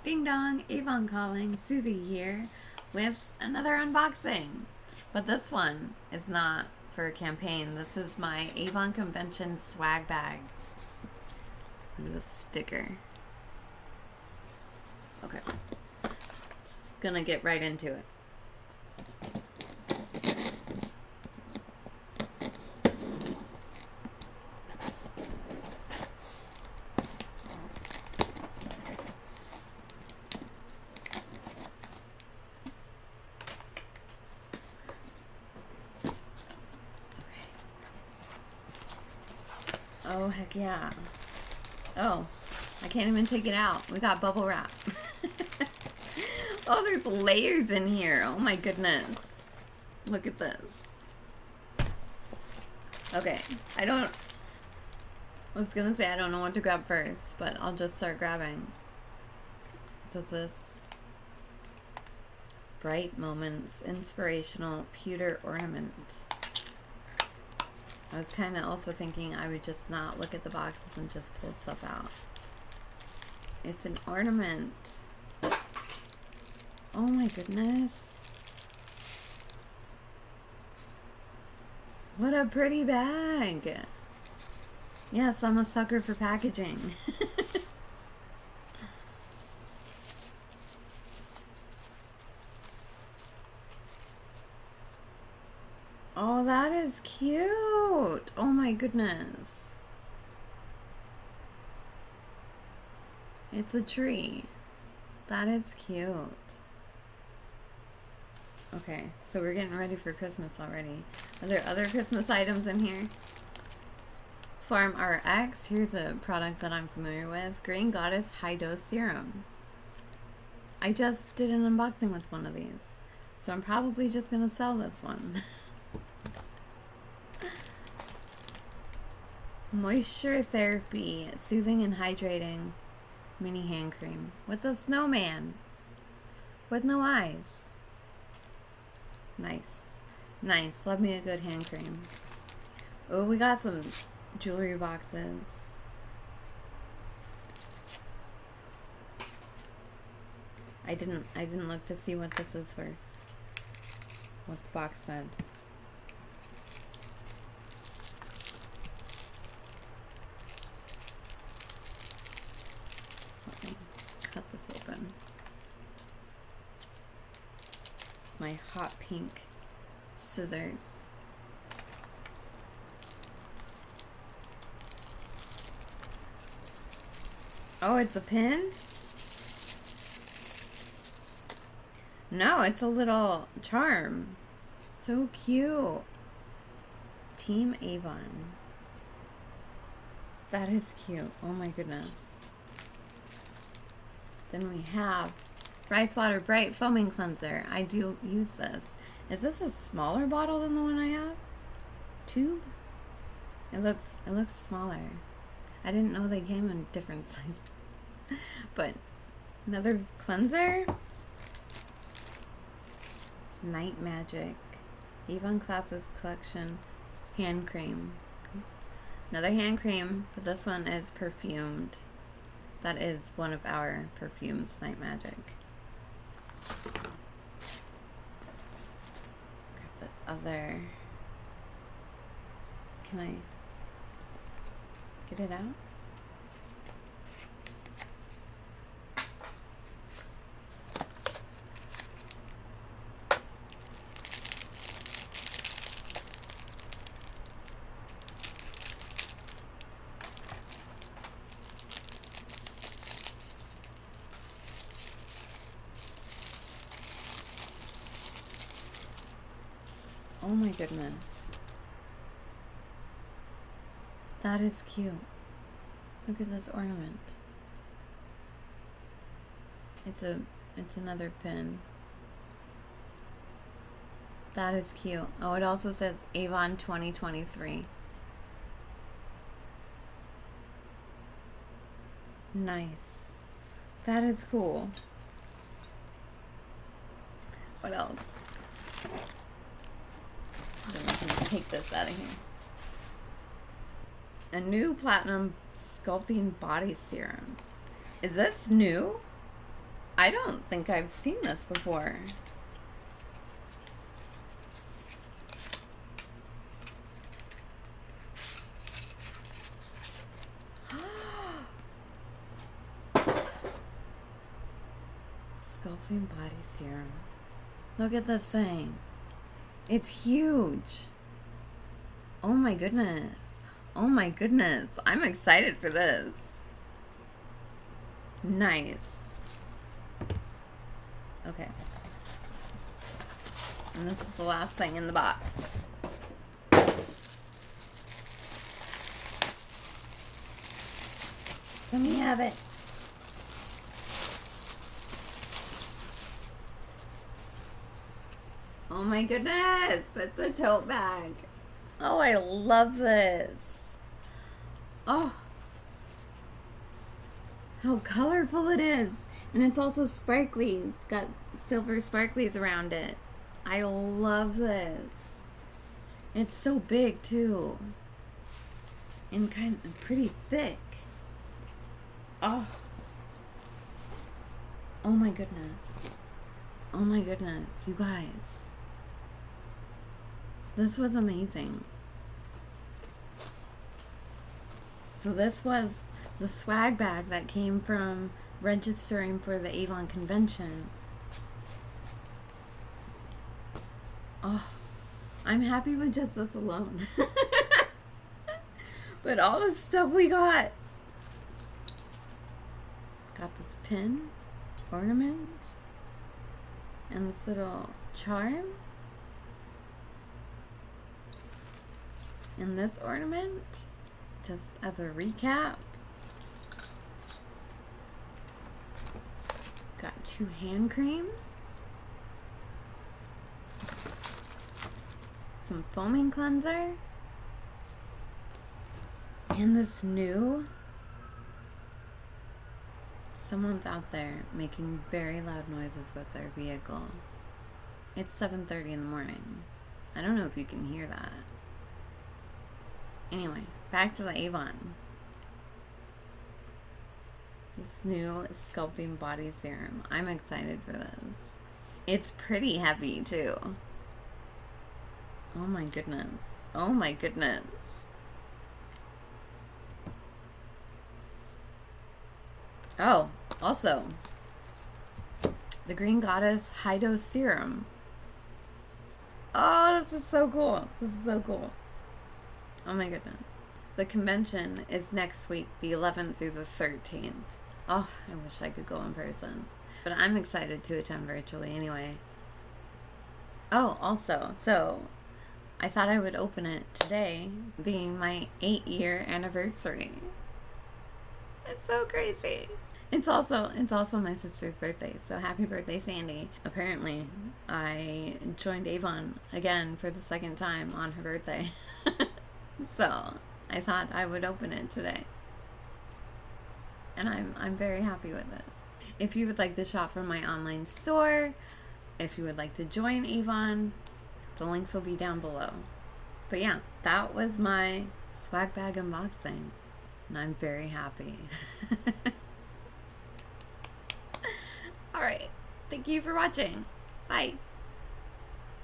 Ding dong, Avon calling, Susie here with another unboxing. But this one is not for a campaign. This is my Avon Convention swag bag. Look at this sticker. Okay, just gonna get right into it. Oh, heck yeah. Oh, I can't even take it out. We got bubble wrap. Oh, there's layers in here. Oh my goodness. Look at this. Okay, I was gonna say I don't know what to grab first, but I'll just start grabbing. Does this Bright Moments Inspirational Pewter Ornament. I was kind of also thinking I would just not look at the boxes and just pull stuff out. It's an ornament. Oh my goodness. What a pretty bag. Yes, I'm a sucker for packaging. Oh, that is cute. Oh my goodness. It's a tree. That is cute. Okay, so we're getting ready for Christmas already. Are there other Christmas items in here? Farm RX. Here's a product that I'm familiar with. Green Goddess High Dose Serum. I just did an unboxing with one of these. So I'm probably just going to sell this one. Moisture Therapy, Soothing and Hydrating Mini Hand Cream. With a snowman. With no eyes. Nice. Nice. Love me a good hand cream. Oh, we got some jewelry boxes. I didn't look to see what this is first. What the box said. Let me cut this open. My hot pink scissors. Oh, it's a pin? No, it's a little charm. So cute. Team Avon. That is cute. Oh my goodness. Then we have Rice Water Bright Foaming Cleanser. I do use this. Is this a smaller bottle than the one I have? Tube? It looks smaller. I didn't know they came in different sizes. But another cleanser. Night Magic. Avon Classics Collection hand cream. Another hand cream, but this one is perfumed. That is one of our perfumes, Night Magic. Grab this other. Can I get it out? Oh my goodness. That is cute. Look at this ornament. It's another pin. That is cute. Oh, it also says Avon 2023. Nice. That is cool. What else? I'm gonna take this out of here. A new platinum sculpting body serum. Is this new? I don't think I've seen this before. Sculpting body serum. Look at this thing. It's huge. Oh my goodness. Oh my goodness. I'm excited for this. Nice. Okay. And this is the last thing in the box. Let me have it. Oh my goodness, it's a tote bag. Oh, I love this. Oh, how colorful it is. And it's also sparkly. It's got silver sparklies around it. I love this. It's so big too. And kind of pretty thick. Oh. Oh my goodness. Oh my goodness, you guys. This was amazing. So this was the swag bag that came from registering for the Avon convention. Oh, I'm happy with just this alone. But all the stuff we got. Got this pin, ornament, and this little charm. And this ornament, just as a recap. Got 2 hand creams. Some foaming cleanser. And this new, someone's out there making very loud noises with their vehicle. It's 7:30 in the morning. I don't know if you can hear that. Anyway, back to the Avon. This new sculpting body serum. I'm excited for this. It's pretty heavy too. Oh my goodness. Oh my goodness. Oh, also, the Green Goddess High Dose Serum. Oh, this is so cool. This is so cool. Oh my goodness. The convention is next week, the 11th through the 13th. Oh, I wish I could go in person. But I'm excited to attend virtually anyway. Oh, also, so I thought I would open it today, being my 8-year anniversary. It's so crazy. It's also my sister's birthday, so happy birthday, Sandy. Apparently, I joined Avon again for the 2nd time on her birthday. So I thought I would open it today. And I'm very happy with it. If you would like to shop from my online store, if you would like to join Avon, the links will be down below. But yeah, that was my swag bag unboxing. And I'm very happy. Alright, thank you for watching. Bye.